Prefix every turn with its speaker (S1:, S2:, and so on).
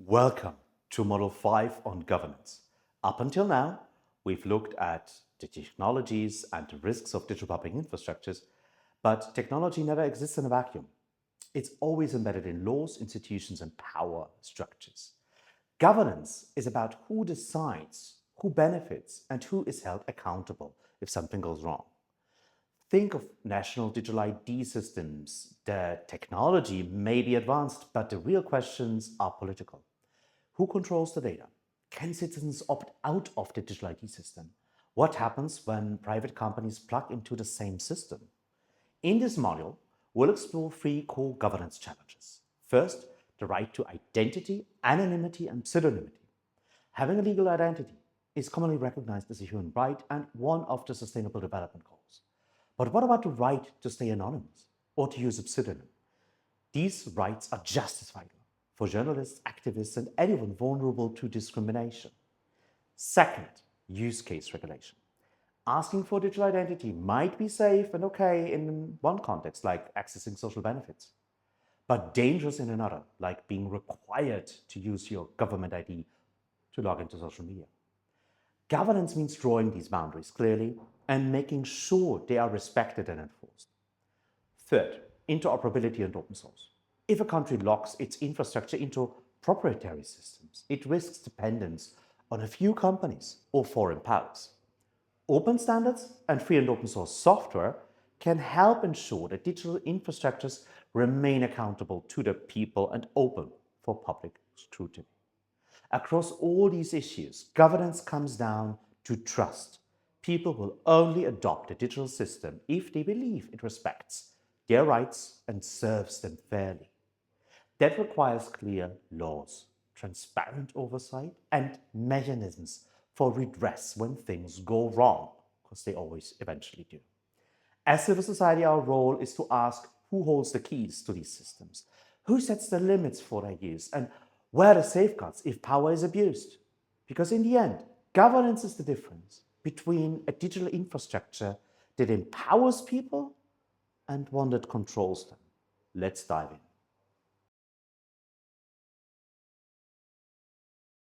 S1: Welcome to Module 5 on governance. Up until now, we've looked at the technologies and the risks of digital public infrastructures, but technology never exists in a vacuum. It's always embedded in laws, institutions, and power structures. Governance is about who decides, who benefits, and who is held accountable if something goes wrong. Think of national digital ID systems. The technology may be advanced, but the real questions are political. Who controls the data? Can citizens opt out of the digital ID system? What happens when private companies plug into the same system? In this module, we'll explore 3 core governance challenges. First, the right to identity, anonymity, and pseudonymity. Having a legal identity is commonly recognized as a human right and one of the Sustainable Development Goals. But what about the right to stay anonymous or to use a pseudonym? These rights are just as vital for journalists, activists, and anyone vulnerable to discrimination. Second, use case regulation. Asking for digital identity might be safe and okay in one context, like accessing social benefits, but dangerous in another, like being required to use your government ID to log into social media. Governance means drawing these boundaries clearly and making sure they are respected and enforced. Third, interoperability and open source. If a country locks its infrastructure into proprietary systems, it risks dependence on a few companies or foreign powers. Open standards and free and open source software can help ensure that digital infrastructures remain accountable to the people and open for public scrutiny. Across all these issues, governance comes down to trust. People will only adopt a digital system if they believe it respects their rights and serves them fairly. That requires clear laws, transparent oversight, and mechanisms for redress when things go wrong, because they always eventually do. As civil society, our role is to ask who holds the keys to these systems, who sets the limits for their use, and where are the safeguards if power is abused? Because in the end, governance is the difference between a digital infrastructure that empowers people and one that controls them. Let's dive in.